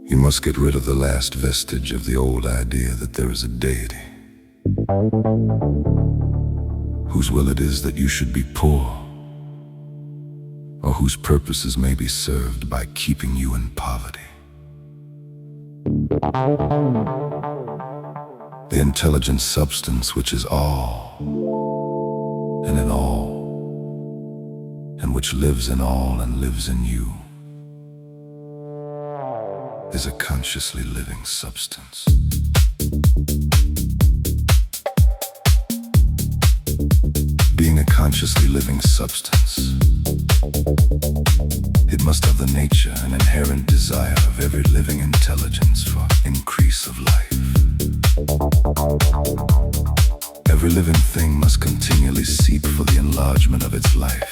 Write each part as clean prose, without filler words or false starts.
You must get rid of the last vestige of the old idea that there is a deity whose will it is that you should be poor, or whose purposes may be served by keeping you in poverty. The intelligent substance which is all and in all, and which lives in all and lives in you, is a consciously living substance. Being a consciously living substance, it must have the nature and inherent desire of every living intelligence for increase of life. Every living thing must continually seek for the enlargement of its life,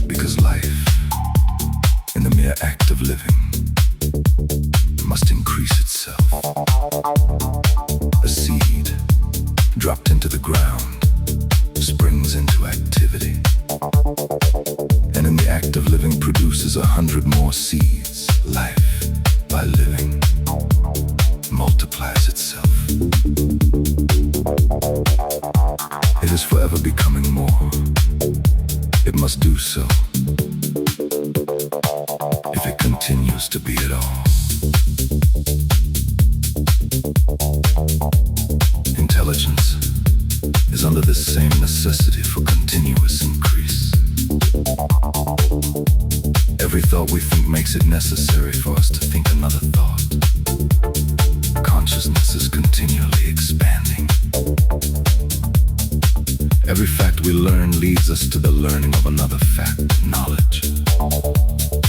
because life, in the mere act of living, must increase itself. A seed dropped into the ground springs into activity, and in the act of living produces 100 more seeds. Life, by living, multiplies itself. It is forever becoming more. It must do so if it continues to be at all. Intelligence is under this same necessity for continuous increase. Every thought we think makes it necessary for us to think another thought. Consciousness is continually expanding. Every fact we learn leads us to the learning of another fact. Knowledge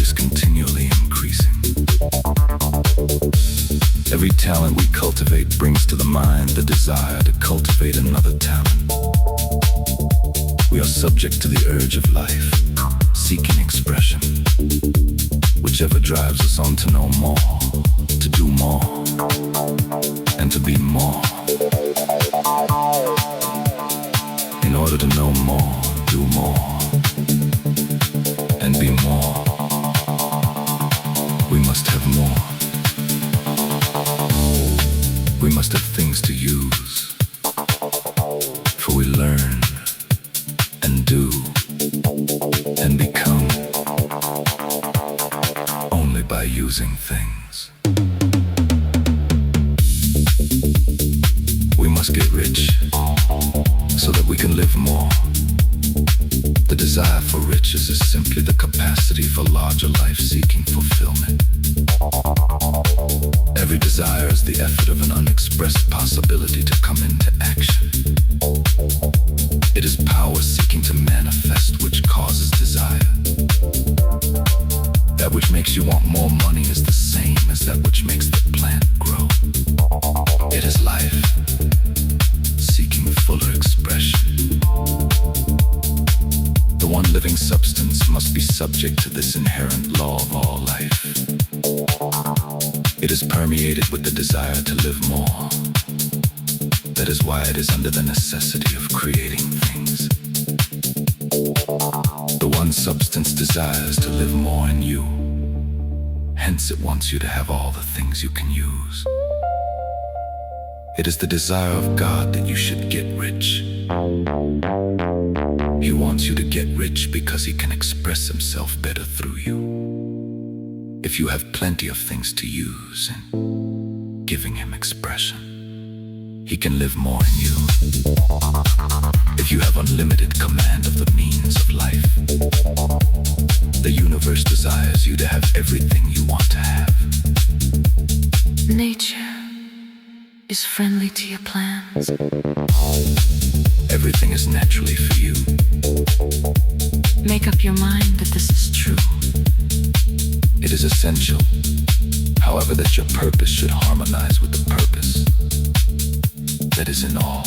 is continually increasing. Every talent we cultivate brings to the mind the desire to cultivate another talent. We are subject to the urge of life, seeking expression, whichever drives us on to know more, to do more, and to be more. In order to know more, do more, and be more, we must have more. We must have things to use, for we learn and do and become only by using things. We must get rich so that we can live more. The desire for riches is simply the capacity for larger life-seeking fulfillment. Every desire is the effort of an unexpressed possibility to come into action. It is power seeking to manifest which causes desire. That which makes you want more money is the same as that which makes the plant grow. It is life seeking fuller expression. The one living substance must be subject to this inherent law of all life. It is permeated with the desire to live more. That is why it is under the necessity of creating things. The one substance desires to live more in you. Hence it wants you to have all the things you can use. It is the desire of God that you should get rich. He wants you to get rich because he can express himself better through you. If you have plenty of things to use and giving him expression, he can live more in you. If you have unlimited command of the means of life, the universe desires you to have everything you want to have. Nature is friendly to your plans. Everything is naturally for you. Make up your mind that this is true. It is essential, however, that your purpose should harmonize with the purpose that is in all.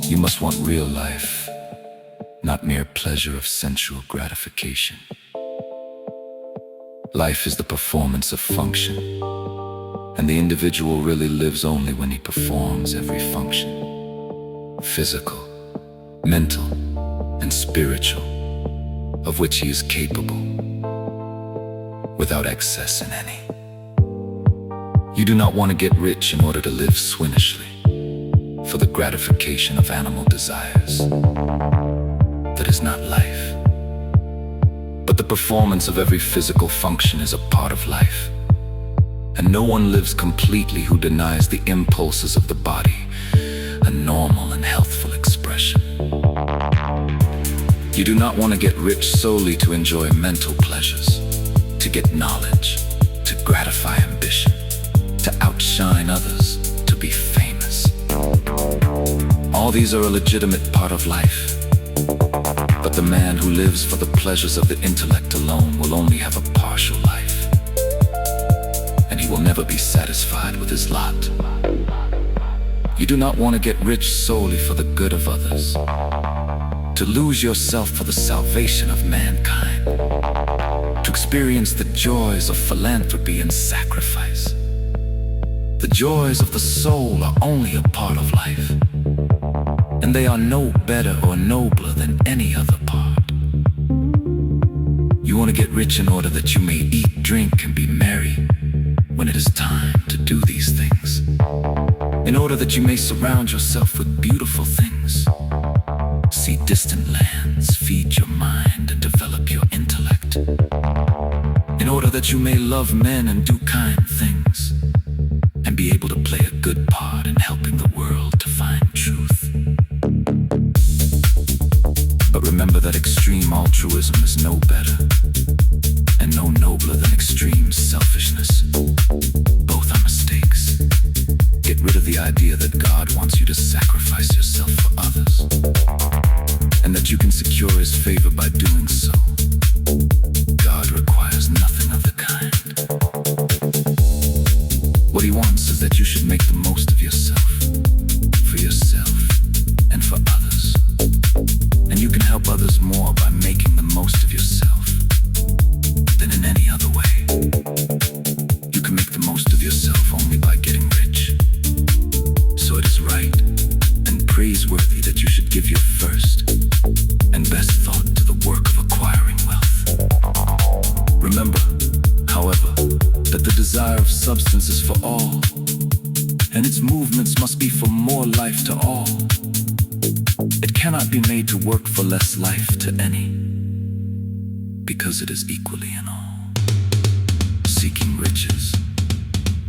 You must want real life, not mere pleasure of sensual gratification. Life is the performance of function, and the individual really lives only when he performs every function. Physical, mental, and spiritual, of which he is capable. without excess in any. You do not want to get rich in order to live swinishly, for the gratification of animal desires. That is not life. But the performance of every physical function is a part of life. And no one lives completely who denies the impulses of the body a normal and healthful expression. You do not want to get rich solely to enjoy mental pleasures, to get knowledge, to gratify ambition, to outshine others, to be famous. All these are a legitimate part of life. But the man who lives for the pleasures of the intellect alone will only have a partial life. And he will never be satisfied with his lot. You do not want to get rich solely for the good of others, to lose yourself for the salvation of mankind, to experience the joys of philanthropy and sacrifice. The joys of the soul are only a part of life, and they are no better or nobler than any other part. You want to get rich in order that you may eat, drink, and be merry when it is time to do these things, in order that you may surround yourself with beautiful things, see distant lands, feed your mind, and develop your intellect, in order that you may love men and do kind things, and be able to play a good part in helping the world to find truth. But remember that extreme altruism is no better and no nobler than extreme selfishness. Both are mistakes. Get rid of the idea that God wants you to sacrifice yourself for others, and that you can secure His favor by doing so. God requires nothing of the kind. What He wants is that you should make the most of yourself, for yourself and for others. And you can help others more by making the most of yourself than in any other way. You can make the most of yourself only by getting rich. So it is right and praiseworthy that you should give your first and best thought to the work of acquiring wealth. Remember, however, that the desire of substance is for all, and its movements must be for more life to all. It cannot be made to work for less life to any, because it is equally in all, seeking riches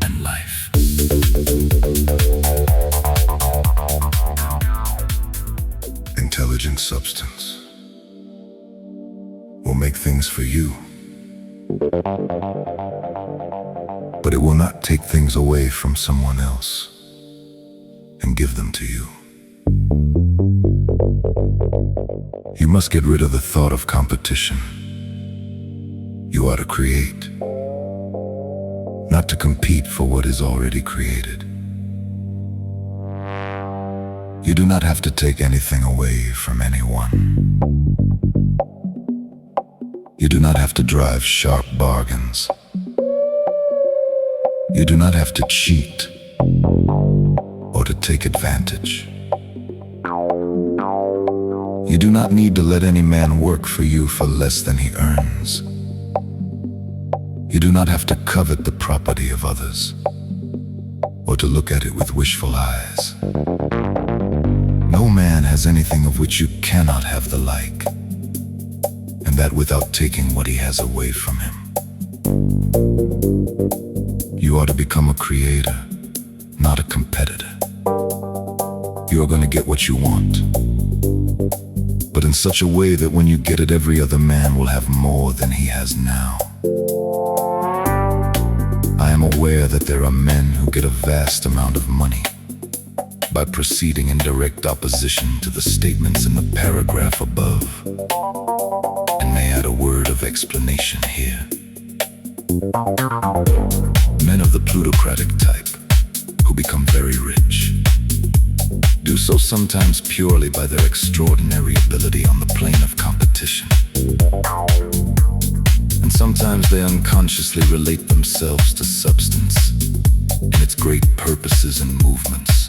and life. Intelligent substance will make things for you, but it will not take things away from someone else and give them to you. You must get rid of the thought of competition. You are to create, not to compete for what is already created. You do not have to take anything away from anyone. You do not have to drive sharp bargains. You do not have to cheat or to take advantage. You do not need to let any man work for you for less than he earns. You do not have to covet the property of others or to look at it with wishful eyes. No man has anything of which you cannot have the like, and that without taking what he has away from him. You are to become a creator, not a competitor. You are going to get what you want, but in such a way that when you get it, every other man will have more than he has now. I am aware that there are men who get a vast amount of money by proceeding in direct opposition to the statements in the paragraph above, and may add a word of explanation here. Men of the plutocratic type, who become very rich, do so sometimes purely by their extraordinary ability on the plane of competition. And sometimes they unconsciously relate themselves to substance and its great purposes and movements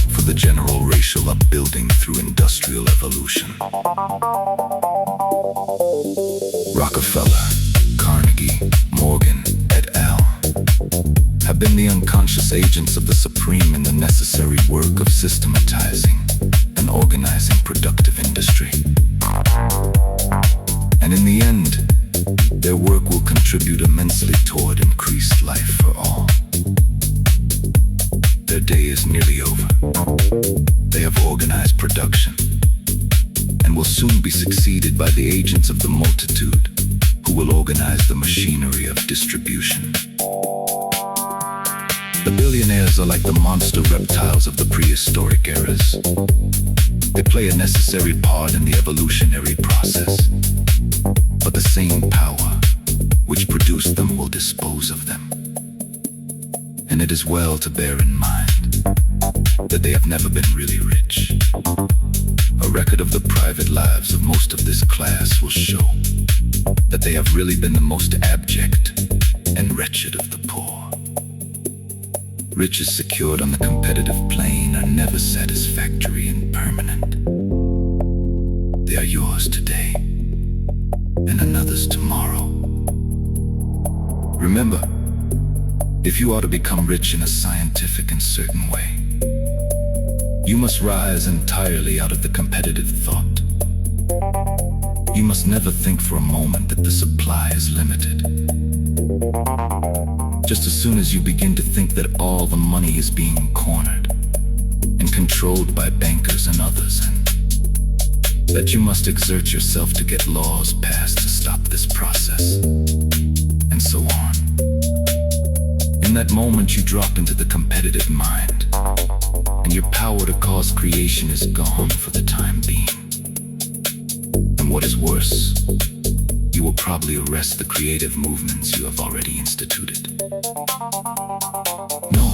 for the general racial upbuilding through industrial evolution. Rockefeller, Carnegie, have been the unconscious agents of the supreme in the necessary work of systematizing and organizing productive industry. And in the end, their work will contribute immensely toward increased life for all. Their day is nearly over. They have organized production and will soon be succeeded by the agents of the multitude who will organize the machinery of distribution. The billionaires are like the monster reptiles of the prehistoric eras. They play a necessary part in the evolutionary process, but the same power which produced them will dispose of them. And it is well to bear in mind that they have never been really rich. A record of the private lives of most of this class will show that they have really been the most abject and wretched of the poor. Riches secured on the competitive plane are never satisfactory and permanent. They are yours today and another's tomorrow. Remember, if you are to become rich in a scientific and certain way, you must rise entirely out of the competitive thought. You must never think for a moment that the supply is limited. Just as soon as you begin to think that all the money is being cornered and controlled by bankers and others, and that you must exert yourself to get laws passed to stop this process, and so on. In that moment you drop into the competitive mind, and your power to cause creation is gone for the time being. And what is worse, you will probably arrest the creative movements you have already instituted. Know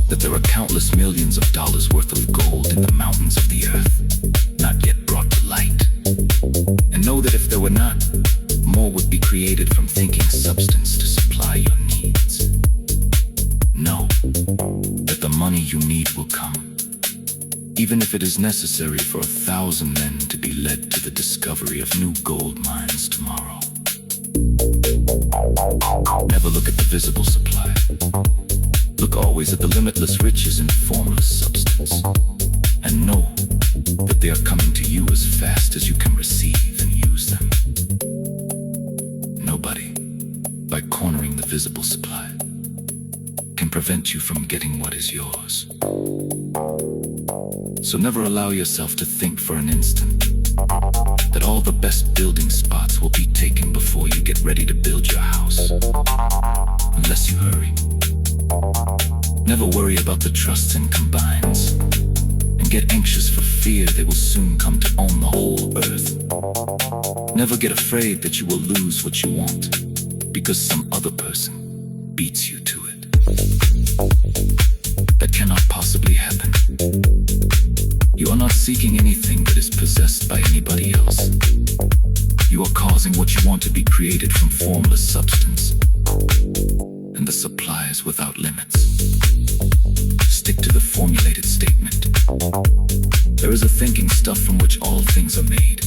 that there are countless millions of dollars worth of gold in the mountains of the earth, not yet brought to light. And know that if there were not, more would be created from thinking substance to supply your needs. Know that the money you need will come, even if it is necessary for 1,000 men to be led to the discovery of new gold mines tomorrow. Never look at the visible supply. Look always at the limitless riches in formless substance, and know that they are coming to you as fast as you can receive and use them. Nobody, by cornering the visible supply, can prevent you from getting what is yours. So never allow yourself to think for an instant that all the best building spots will be taken before you get ready to build your house, unless you hurry. Never worry about the trusts and combines, and get anxious for fear they will soon come to own the whole earth. Never get afraid that you will lose what you want because some other person beats you to it. That cannot possibly happen. You are not seeking anything that is possessed by anybody else. You are causing what you want to be created from formless substance, and the supply is without limits. Stick to the formulated statement. There is a thinking stuff from which all things are made,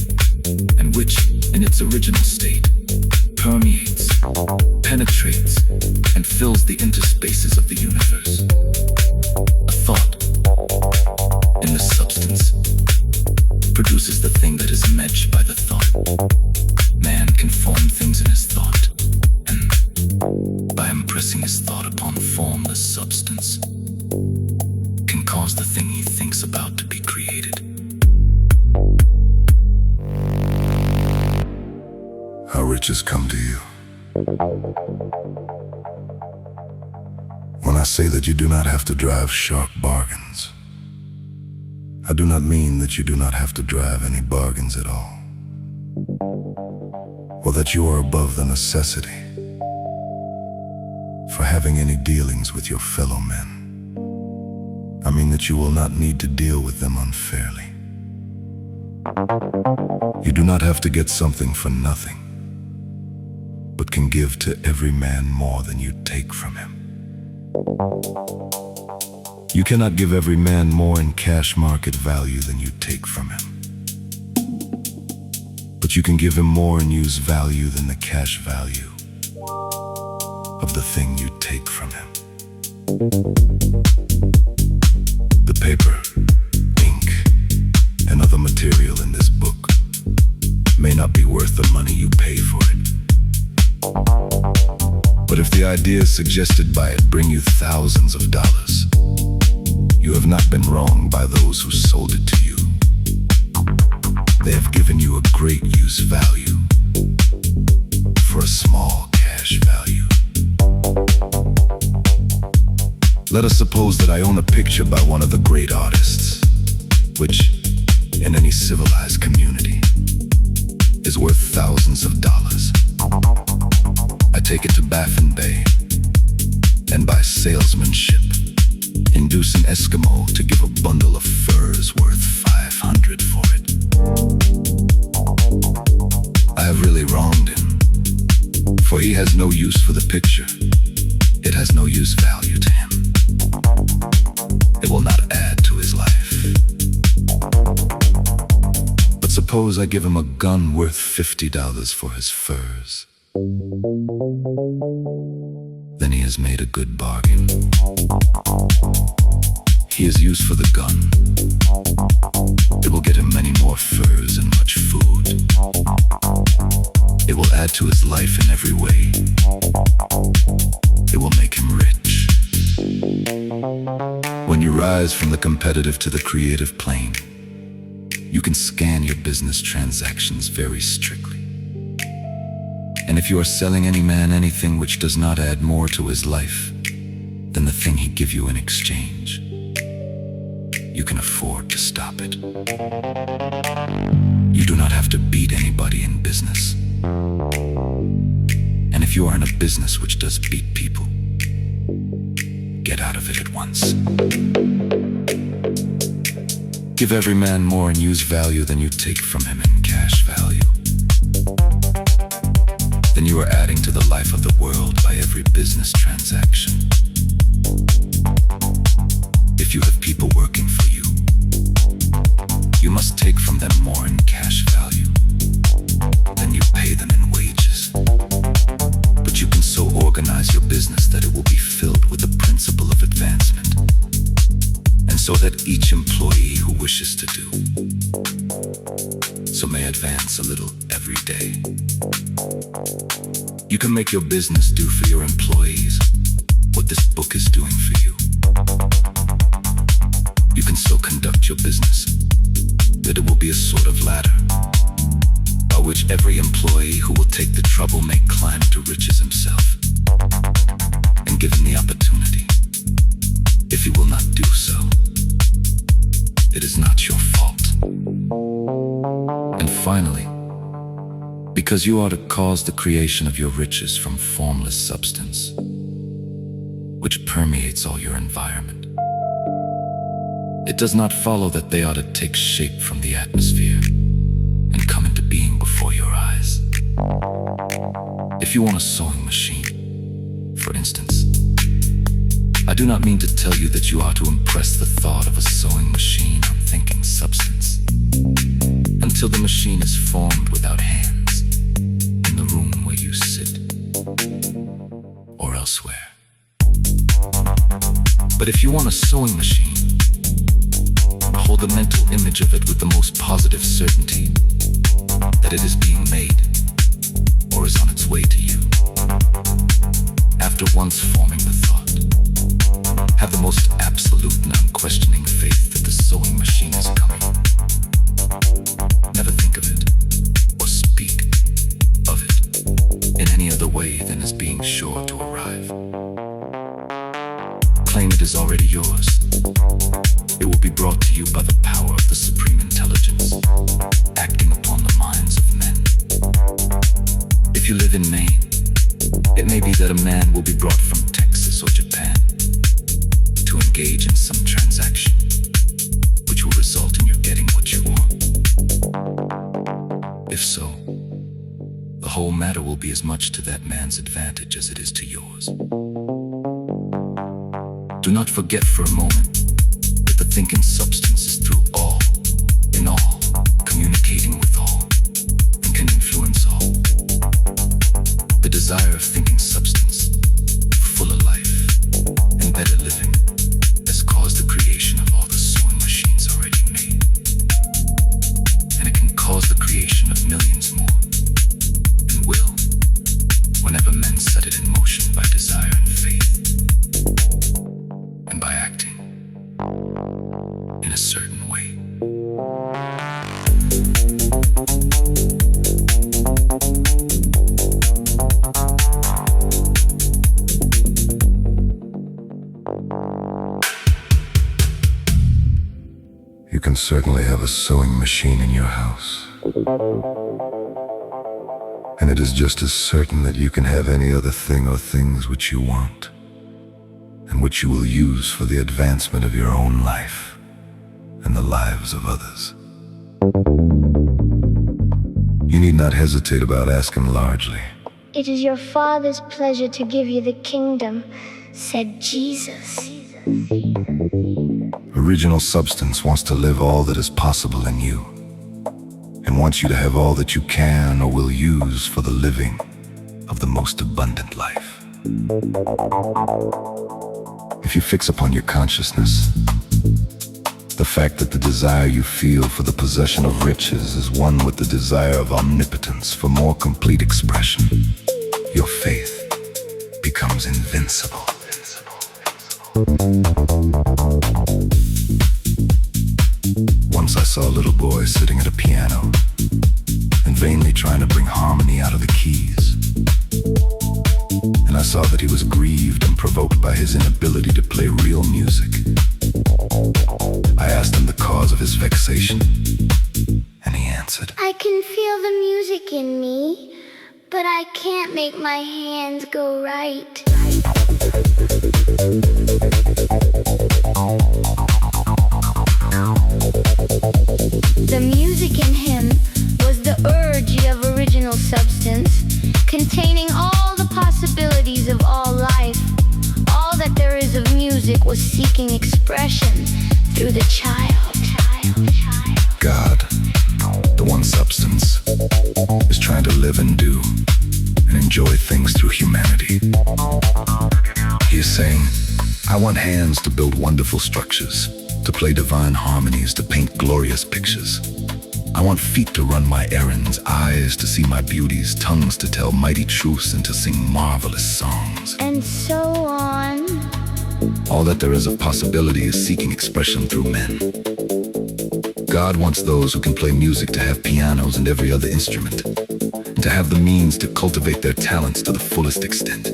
and which, in its original state, permeates, penetrates, and fills the interspaces of the universe. A thought, in the substance, produces the thing that is matched by the thought. Man can form things in his thought, and by impressing his thought upon formless substance, can cause the thing he thinks about to be created. How riches come to you. When I say that you do not have to drive sharp bargains, I do not mean that you do not have to drive any bargains at all, or that you are above the necessity for having any dealings with your fellow men. I mean that you will not need to deal with them unfairly. You do not have to get something for nothing, but can give to every man more than you take from him. You cannot give every man more in cash market value than you take from him, but you can give him more in use value than the cash value of the thing you take from him. The paper, ink, and other material in this book may not be worth the money you pay for it. But if the ideas suggested by it bring you thousands of dollars, you have not been wronged by those who sold it to you. They have given you a great use value for a small cash value. Let us suppose that I own a picture by one of the great artists, which, in any civilized community, is worth thousands of dollars. I take it to Baffin Bay, and by salesmanship, induce an Eskimo to give a bundle of furs worth $500 for it. I have really wronged him, for he has no use for the picture. It has no use value to him. It will not add to his life. But suppose I give him a gun worth $50 for his furs. Then he has made a good bargain. He is used for the gun. It will get him many more furs and much food. It will add to his life in every way. It will make him rich. When you rise from the competitive to the creative plane, you can scan your business transactions very strictly. And if you are selling any man anything which does not add more to his life than the thing he give you in exchange, you can afford to stop it. You do not have to beat anybody in business. And if you are in a business which does beat people, get out of it at once. Give every man more in use value than you take from him in cash value. Then you are adding to the life of the world by every business transaction. If you have people working for you, you must take from them more in cash value than you pay them in wages. But you can so organize your business that it will be filled with the principle of advancement, and so that each employee who wishes to do so may advance a little every day. You can make your business do for your employees what this book is doing for you. You can so conduct your business that it will be a sort of ladder by which every employee who will take the trouble may climb to riches himself, and given the opportunity. If he will not do so, it is not your fault. And finally, because you are to cause the creation of your riches from formless substance, which permeates all your environment, it does not follow that they ought to take shape from the atmosphere and come into being before your eyes. If you want a sewing machine, for instance, I do not mean to tell you that you are to impress the thought of a sewing machine on thinking substance until the machine is formed without hands in the room where you sit or elsewhere. But if you want a sewing machine, hold the mental image of it with the most positive certainty that it is being made or is on its way to you. After once forming the thought, have the most absolute and unquestioning faith that the sewing machine is coming. Never think of it or speak of it in any other way than as being sure to arrive. Claim it is already yours. It will be brought to you by the power of the supreme intelligence acting upon the minds of men. If you live in Maine, it may be that a man will be brought from Texas or Japan to engage in some transaction which will result in your getting what you want. If so, the whole matter will be as much to that man's advantage as it is to yours. Do not forget for a moment that the thinking substance is through all, in all, communicating with all, and can influence all. The desire of thinking substance, full of life, and better certainly have a sewing machine in your house. And it is just as certain that you can have any other thing or things which you want, and which you will use for the advancement of your own life and the lives of others. You need not hesitate about asking largely. It is your Father's pleasure to give you the kingdom, said Jesus. Original substance wants to live all that is possible in you, and wants you to have all that you can or will use for the living of the most abundant life. If you fix upon your consciousness the fact that the desire you feel for the possession of riches is one with the desire of omnipotence for more complete expression, your faith becomes invincible. Once I saw a little boy sitting at a piano and vainly trying to bring harmony out of the keys. And I saw that he was grieved and provoked by his inability to play real music. I asked him the cause of his vexation, and he answered, I can feel the music in me, but I can't make my hands go right. The music in him was the urge of original substance, containing all the possibilities of all life. All that there is of music was seeking expression through the child. God, the one substance, is trying to live and do and enjoy things through humanity. He is saying, I want hands to build wonderful structures, to play divine harmonies, to paint glorious pictures. I want feet to run my errands, eyes to see my beauties, tongues to tell mighty truths, and to sing marvelous songs. And so on. All that there is of possibility is seeking expression through men. God wants those who can play music to have pianos and every other instrument, and to have the means to cultivate their talents to the fullest extent.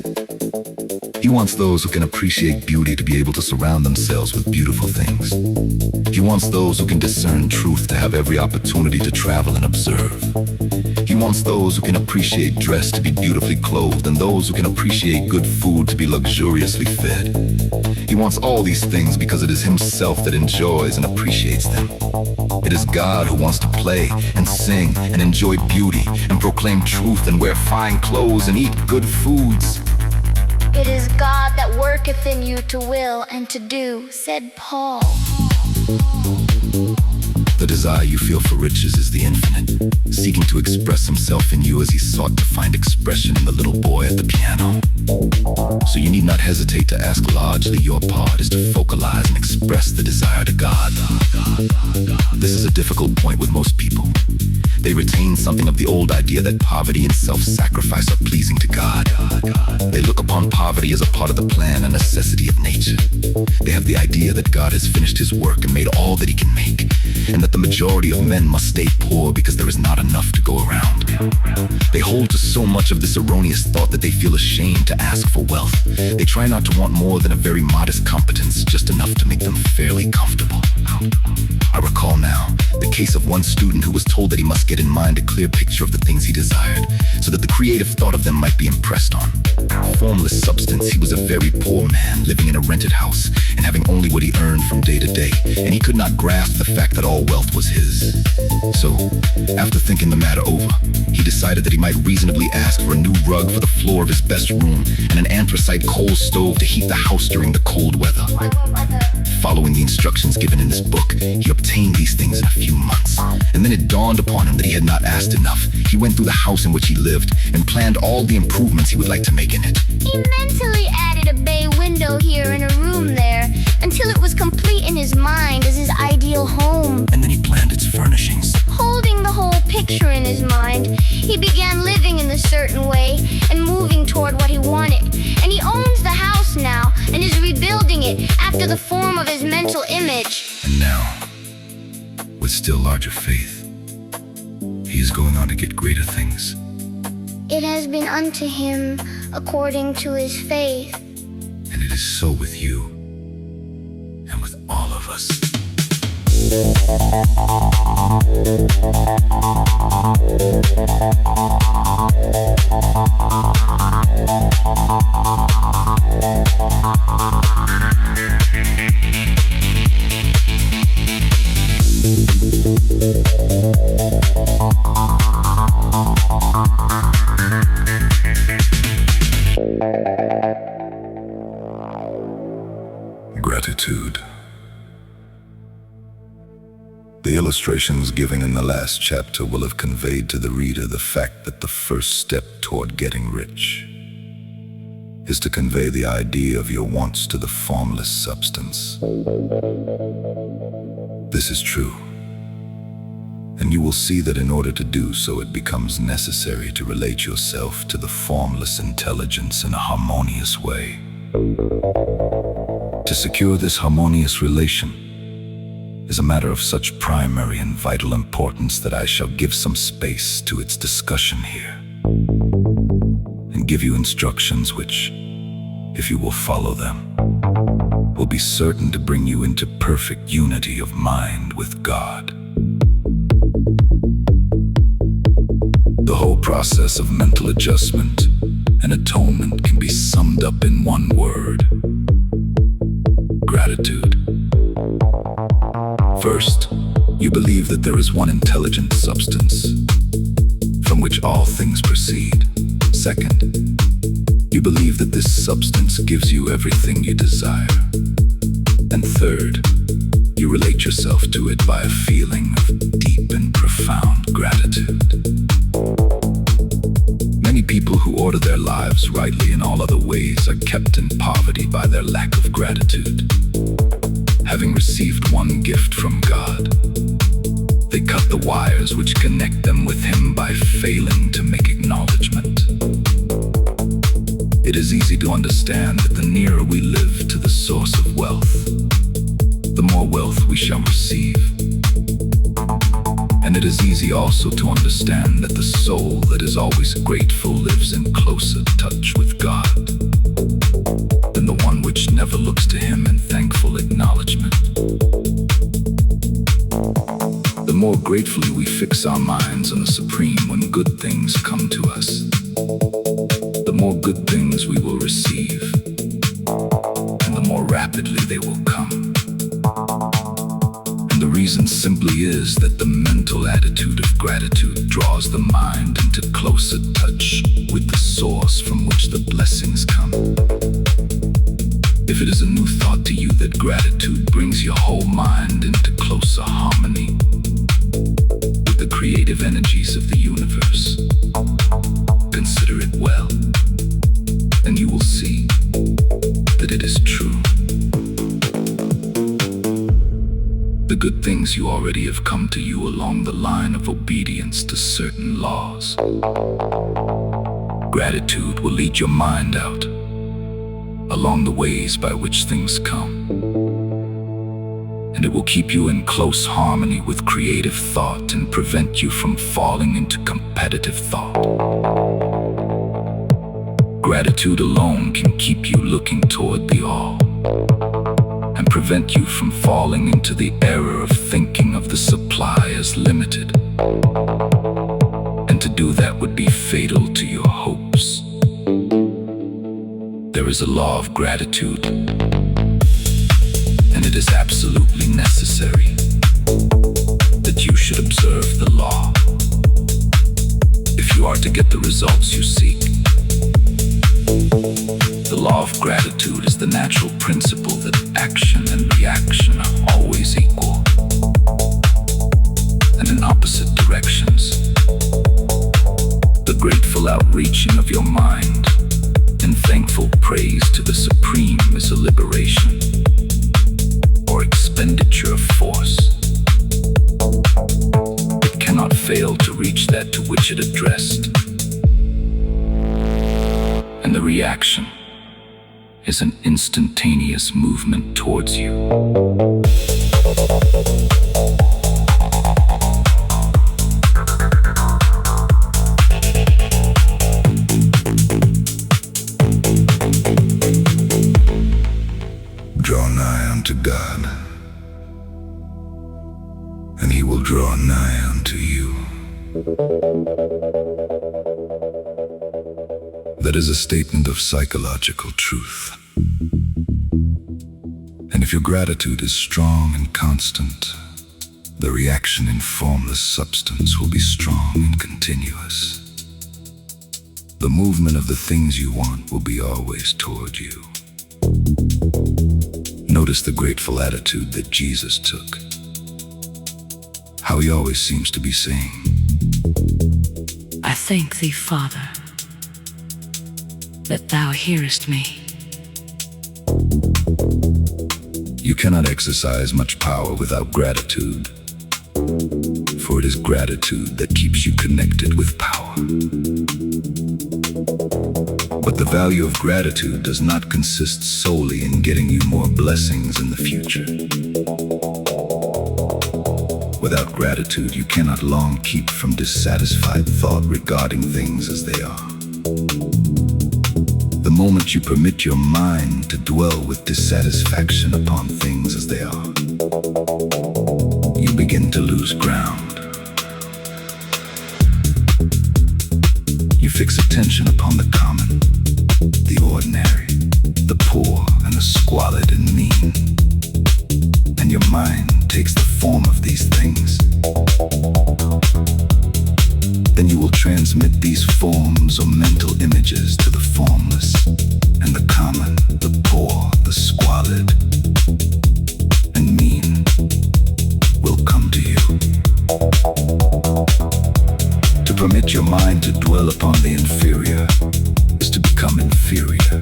He wants those who can appreciate beauty to be able to surround themselves with beautiful things. He wants those who can discern truth to have every opportunity to travel and observe. He wants those who can appreciate dress to be beautifully clothed, and those who can appreciate good food to be luxuriously fed. He wants all these things because it is himself that enjoys and appreciates them. It is God who wants to play and sing and enjoy beauty and proclaim truth and wear fine clothes and eat good foods. It is God that worketh in you to will and to do, said Paul. The desire you feel for riches is the infinite, seeking to express himself in you as he sought to find expression in the little boy at the piano. So you need not hesitate to ask largely. Your part is to focalize and express the desire to God. This is a difficult point with most people. They retain something of the old idea that poverty and self-sacrifice are pleasing to God. They look upon poverty as a part of the plan, a necessity of nature. They have the idea that God has finished his work and made all that he can make, and that the majority of men must stay poor because there is not enough to go around. They hold to so much of this erroneous thought that they feel ashamed to ask for wealth. They try not to want more than a very modest competence, just enough to make them fairly comfortable. I recall now the case of one student who was told that he must get in mind a clear picture of the things he desired, so that the creative thought of them might be impressed on. Formless substance, he was a very poor man, living in a rented house and having only what he earned from day to day, and he could not grasp the fact that all wealth was his. So, after thinking the matter over, he decided that he might reasonably ask for a new rug for the floor of his best room and an anthracite coal stove to heat the house during the cold weather. Following the instructions given in this book, he obtained these things in a few months, and then it dawned upon him that he had not asked enough. He went through the house in which he lived and planned all the improvements he would like to make in it. He mentally added a bay window here and a room there until it was complete in his mind as his ideal home. And then he planned its furnishings. Holding the whole picture in his mind, he began living in a certain way and moving toward what he wanted. And he owns the house now and is rebuilding it after the form of his mental image. And now, with still larger faith, he is going on to get greater things. It has been unto him according to his faith. And it is so with you and with all of us. Gratitude. The illustrations given in the last chapter will have conveyed to the reader the fact that the first step toward getting rich is to convey the idea of your wants to the formless substance. This is true, and you will see that in order to do so, it becomes necessary to relate yourself to the formless intelligence in a harmonious way. To secure this harmonious relation is a matter of such primary and vital importance that I shall give some space to its discussion here, and give you instructions which, if you will follow them, will be certain to bring you into perfect unity of mind with God. The whole process of mental adjustment and atonement can be summed up in one word: gratitude. First, you believe that there is one intelligent substance from which all things proceed. Second, you believe that this substance gives you everything you desire. And third, you relate yourself to it by a feeling of deep and profound gratitude. Many people who order their lives rightly in all other ways are kept in poverty by their lack of gratitude. Having received one gift from God, they cut the wires which connect them with Him by failing to make acknowledgement. It is easy to understand that the nearer we live to the source of wealth, the more wealth we shall receive. And it is easy also to understand that the soul that is always grateful lives in closer touch with God than the one which never looks to Him in thankful acknowledgement. The more gratefully we fix our minds on the Supreme when good things come to us, the more good things we will receive, and the more rapidly they will come. And the reason simply is that the mental attitude of gratitude draws the mind into closer touch with the source from which the blessings come. If it is a new thought to you that gratitude brings your whole mind into closer harmony with the creative energies of the universe, consider it well, and you will see that it is true. The good things you already have come to you along the line of obedience to certain laws. Gratitude will lead your mind out along the ways by which things come, and it will keep you in close harmony with creative thought and prevent you from falling into competitive thought. Gratitude alone can keep you looking toward the all, and prevent you from falling into the error of thinking of the supply as limited. And to do that would be fatal to your hopes. There is a law of gratitude, and it is absolutely necessary that you should observe the law if you are to get the results you seek. The law of gratitude is the natural principle that action and reaction are always equal and in opposite directions. The grateful outreaching of your mind and thankful praise to the Supreme is a liberation or expenditure of force. It cannot fail to reach that to which it addressed. And the reaction is an instantaneous movement towards you. Draw nigh unto God, That is a statement of psychological truth. And if your gratitude is strong and constant, the reaction in formless substance will be strong and continuous. The movement of the things you want will be always toward you. Notice the grateful attitude that Jesus took. How he always seems to be saying, I thank thee, Father, that thou hearest me. You cannot exercise much power without gratitude, for it is gratitude that keeps you connected with power. But the value of gratitude does not consist solely in getting you more blessings in the future. Without gratitude, you cannot long keep from dissatisfied thought regarding things as they are. The moment you permit your mind to dwell with dissatisfaction upon things as they are, you begin to lose ground. You fix attention upon the common, the ordinary, the poor and the squalid and mean, and your mind takes the form of these things. Then you will transmit these forms or mental images to the formless and the common, the poor, the squalid, and mean will come to you. To permit your mind to dwell upon the inferior is to become inferior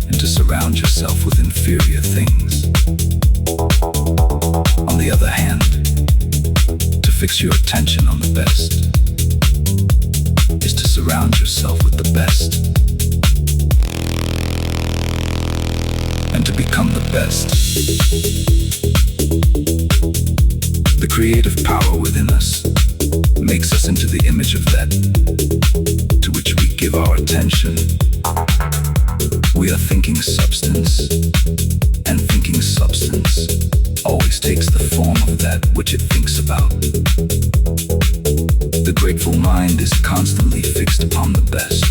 and to surround yourself with inferior things. On the other hand, to fix your attention on the best is to surround yourself with the best and to become the best. The creative power within us makes us into the image of that to which we give our attention. We are thinking substance, and thinking substance always takes the form of that which it thinks about. The grateful mind is constantly fixed upon the best.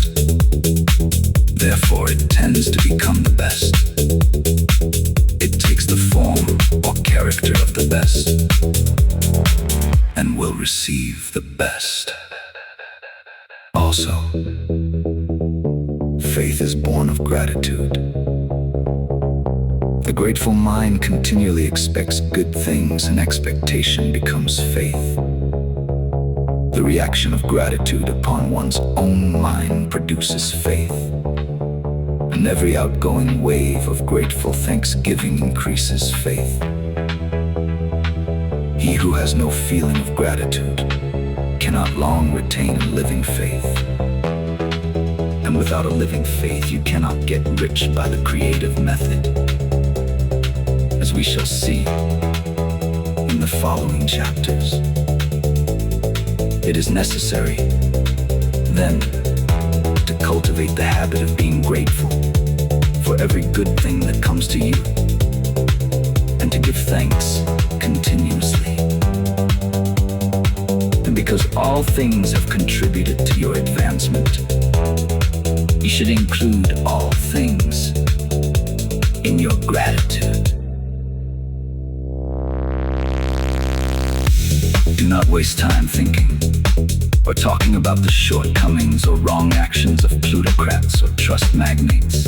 Therefore, it tends to become the best. It takes the form or character of the best and will receive the best. Also, faith is born of gratitude. The grateful mind continually expects good things, and expectation becomes faith. The reaction of gratitude upon one's own mind produces faith, and every outgoing wave of grateful thanksgiving increases faith. He who has no feeling of gratitude cannot long retain a living faith. And without a living faith, you cannot get rich by the creative method, as we shall see in the following chapters. It is necessary, then, to cultivate the habit of being grateful for every good thing that comes to you, and to give thanks continuously. And because all things have contributed to your advancement, you should include all things in your gratitude. Do not waste time thinking or talking about the shortcomings or wrong actions of plutocrats or trust magnates.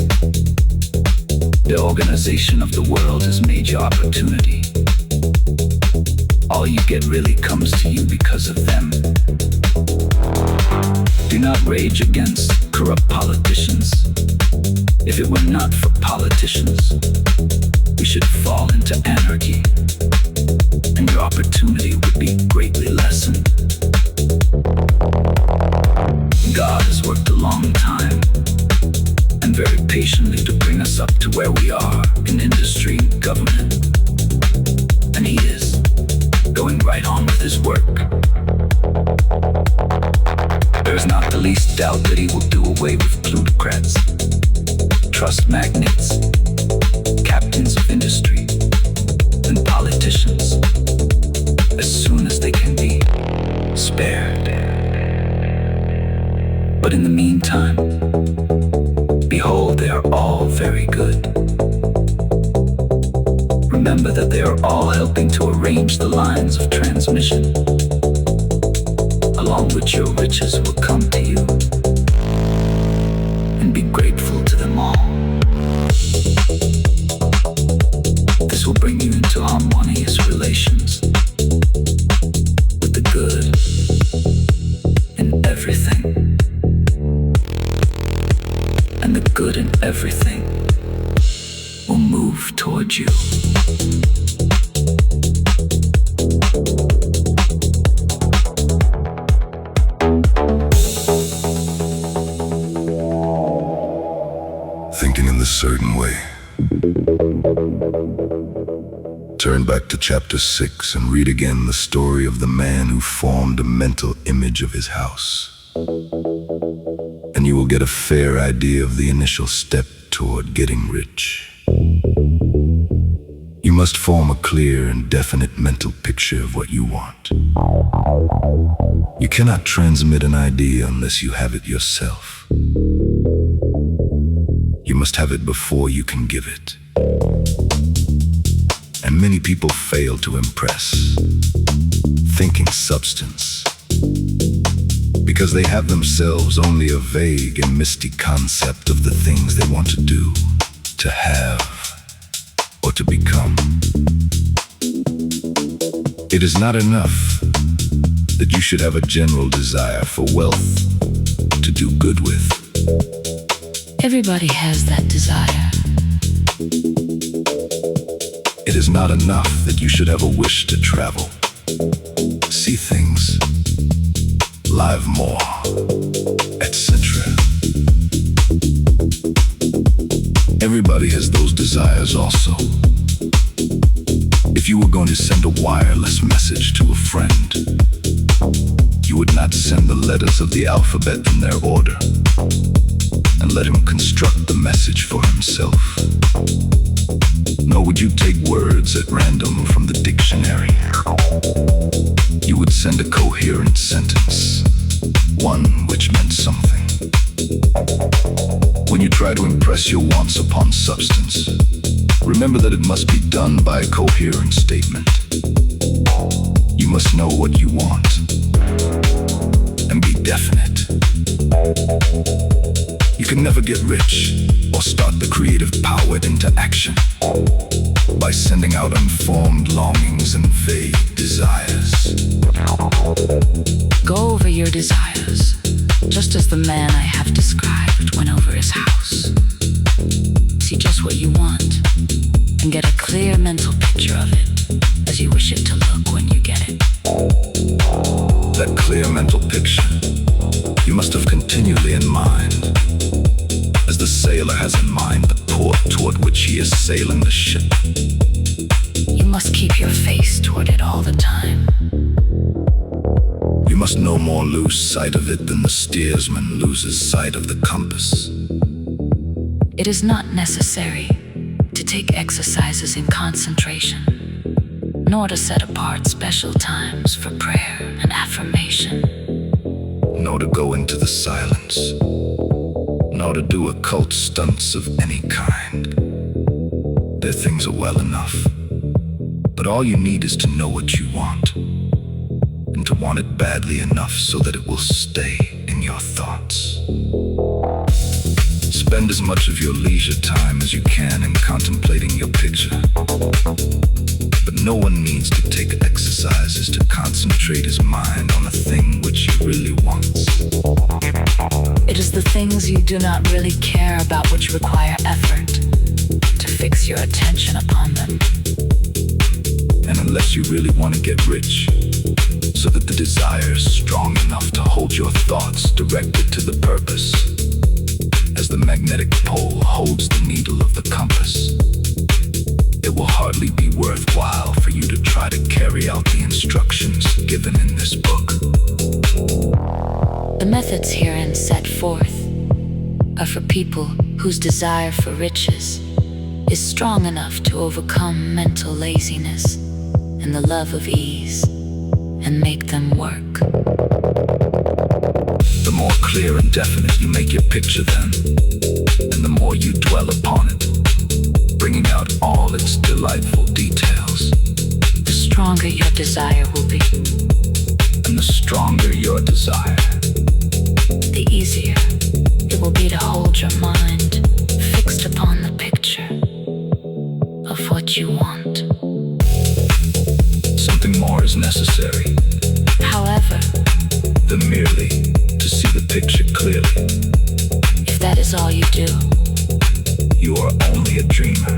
The organization of the world has made your opportunity. All you get really comes to you because of them. Do not rage against corrupt politicians. If it were not for politicians, we should fall into anarchy, and your opportunity would be greatly lessened. God has worked a long time and very patiently to bring us up to where we are in industry and government. And He is going right on with His work. There is not the least doubt that He will do away with plutocrats, trust magnates, captains of industry, and politicians as soon as they can be spared. But in the meantime, behold, they are all very good. Remember that they are all helping to arrange the lines of transmission, along which your riches will come to you, and be grateful to them all. This will bring you into harmonious relations with the good in everything, and the good in everything will move towards you. Thinking in this certain way. Turn back to chapter 6 and read again the story of the man who formed a mental image of his house. And you will get a fair idea of the initial step toward getting rich. You must form a clear and definite mental picture of what you want. You cannot transmit an idea unless you have it yourself. You must have it before you can give it. And many people fail to impress thinking substance because they have themselves only a vague and misty concept of the things they want to do, to have, or to become. It is not enough that you should have a general desire for wealth to do good with. Everybody has that desire. It is not enough that you should have a wish to travel, see things, live more, etc. Everybody has those desires also. If you were going to send a wireless message to a friend, you would not send the letters of the alphabet in their order and let him construct the message for himself. Nor would you take words at random from the dictionary. You would send a coherent sentence, one which meant something. When you try to impress your wants upon substance, remember that it must be done by a coherent statement. You must know what you want and be definite. You can never get rich or start the creative power into action by sending out unformed longings and vague desires. Go over your desires, just as the man I have described went over his house. See just what you want and get a clear mental picture of it as you wish it to look when you get it. That clear mental picture you must have continually in mind, as the sailor has in mind the port toward which he is sailing the ship. You must keep your face toward it all the time. You must no more lose sight of it than the steersman loses sight of the compass. It is not necessary to take exercises in concentration, nor to set apart special times for prayer and affirmation, nor to go into the silence, nor to do occult stunts of any kind. Their things are well enough, but all you need is to know what you want, and to want it badly enough so that it will stay in your thoughts. Spend as much of your leisure time as you can in contemplating your picture. But no one needs to take exercises to concentrate his mind on a thing which he really wants. It is the things you do not really care about which require effort to fix your attention upon them. And unless you really want to get rich, so that the desire is strong enough to hold your thoughts directed to the purpose, as the magnetic pole holds the needle of the compass, it will hardly be worthwhile for you to try to carry out the instructions given in this book. The methods herein set forth are for people whose desire for riches is strong enough to overcome mental laziness and the love of ease and make them work. The more clear and definite you make your picture then, and the more you dwell upon it, bringing out all its delightful details, the stronger your desire will be. and the stronger your desire, The easier it will be to hold your mind fixed upon the picture of what you want. something more is necessary However, than merely to see the picture clearly. if that is all you do, You are only a dreamer.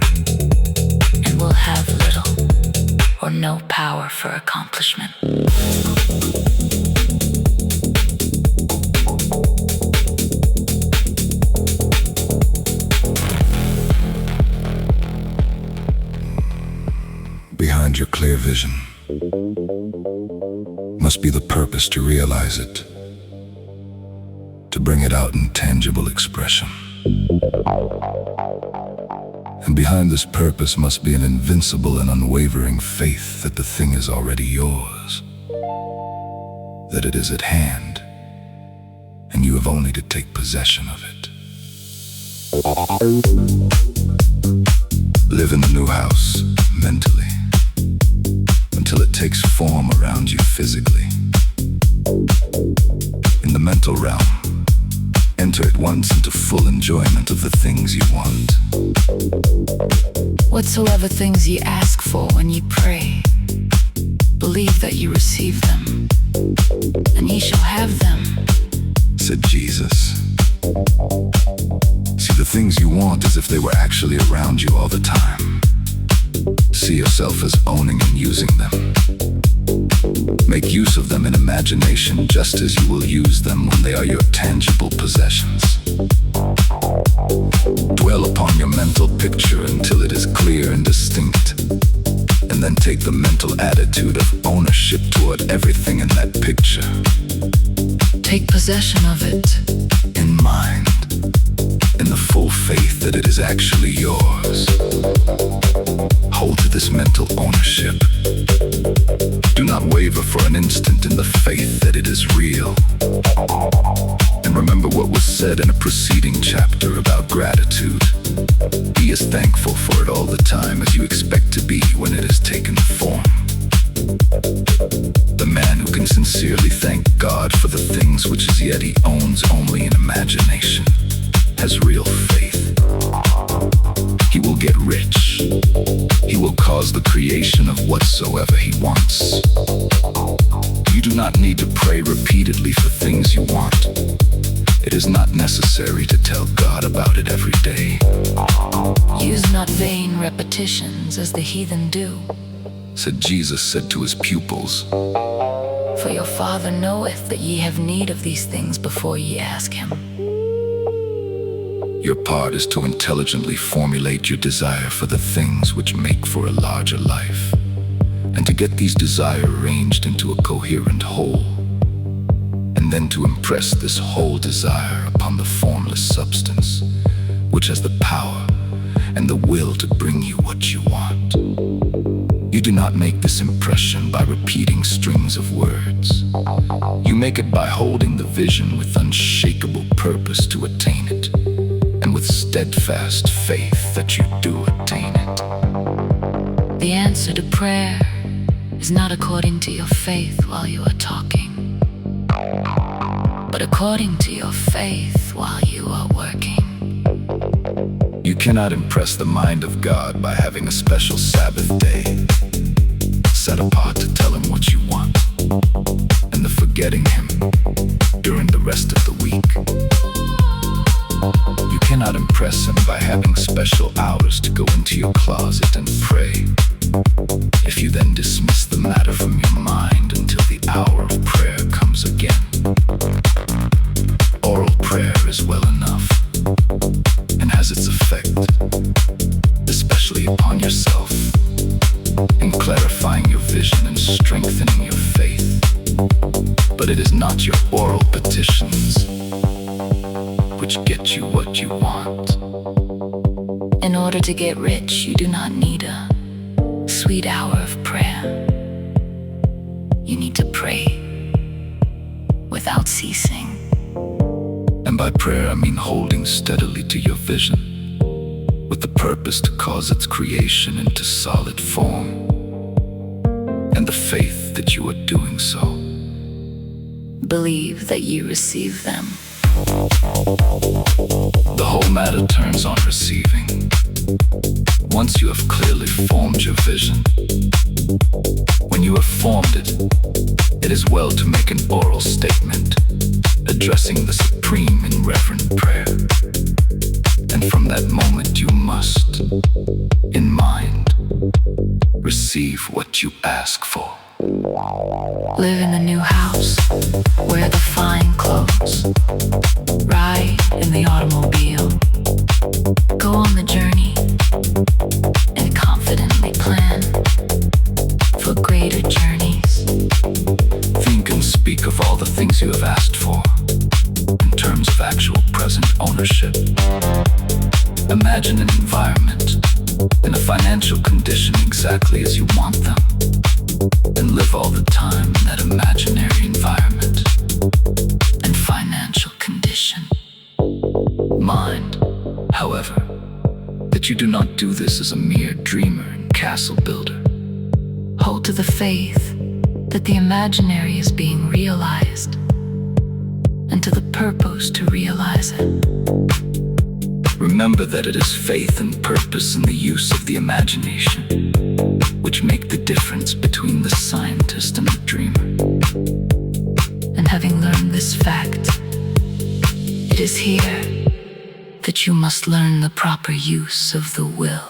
and will have little or no power for accomplishment. Behind your clear vision must be the purpose to realize it, to bring it out in tangible expression. And behind this purpose must be an invincible and unwavering faith that the thing is already yours, that it is at hand, and you have only to take possession of it. Live in the new house mentally until it takes form around you physically. In the mental realm, enter at once into full enjoyment of the things you want. Whatsoever things ye ask for when ye pray, believe that ye receive them, and ye shall have them. Said Jesus. See the things you want as if they were actually around you all the time. See yourself as owning and using them. Make use of them in imagination just as you will use them when they are your tangible possessions. Dwell upon your mental picture until it is clear and distinct, and then take the mental attitude of ownership toward everything in that picture. Take possession of it. In mind, in the full faith that it is actually yours. Hold to this mental ownership. Do not waver for an instant in the faith that it is real. And remember what was said in a preceding chapter about gratitude. Be as thankful for it all the time as you expect to be when it has taken form. The man who can sincerely thank God for the things which as yet he owns only in imagination has real faith. He will get rich. He will cause the creation of whatsoever he wants. You do not need to pray repeatedly for things you want. It is not necessary to tell God about it every day. Use not vain repetitions as the heathen do, Said Jesus said to his pupils, for your Father knoweth that ye have need of these things before ye ask him. your part is to intelligently formulate your desire for the things which make for a larger life, and to get these desires arranged into a coherent whole, and then to impress this whole desire upon the formless substance, which has the power and the will to bring you what you want. You do not make this impression by repeating strings of words. You make it by holding the vision with unshakable purpose to attain it, and with steadfast faith that you do attain it. The answer to prayer is not according to your faith while you are talking, but according to your faith while you are working. You cannot impress the mind of God by having a special Sabbath day set apart to tell him what you want, and the forgetting him during the rest of the week. You cannot impress him by having special hours to go into your closet and pray, if you then dismiss the matter from your mind until the hour of prayer comes again. Oral prayer is well enough and has its effect, especially upon yourself, in clarifying your vision and strengthening your faith. But it is not your oral petitions which get you what you want. In order to get rich, you do not need a sweet hour of prayer. You need to pray without ceasing. And by prayer I mean holding steadily to your vision, with the purpose to cause its creation into solid form, and the faith that you are doing so. Believe that you receive them. The whole matter turns on receiving. Once you have clearly formed your vision, when you have formed it, it is well to make an oral statement, addressing the Supreme in reverent prayer. And from that moment you must, in mind, receive what you ask for. Live in the new house, wear the fine clothes, ride in the automobile, go on the journey, and confidently plan for greater journeys. Think and speak of all the things you have asked for, in terms of actual present ownership. Imagine an environment and a financial condition exactly as you want them, and live all the time in that imaginary environment and financial condition. Mind, however, that you do not do this as a mere dreamer and castle builder. Hold to the faith that the imaginary is being realized, and to the purpose to realize it. Remember that it is faith and purpose in the use of the imagination which make the difference between the scientist and the dreamer. And having learned this fact, it is here that you must learn the proper use of the will.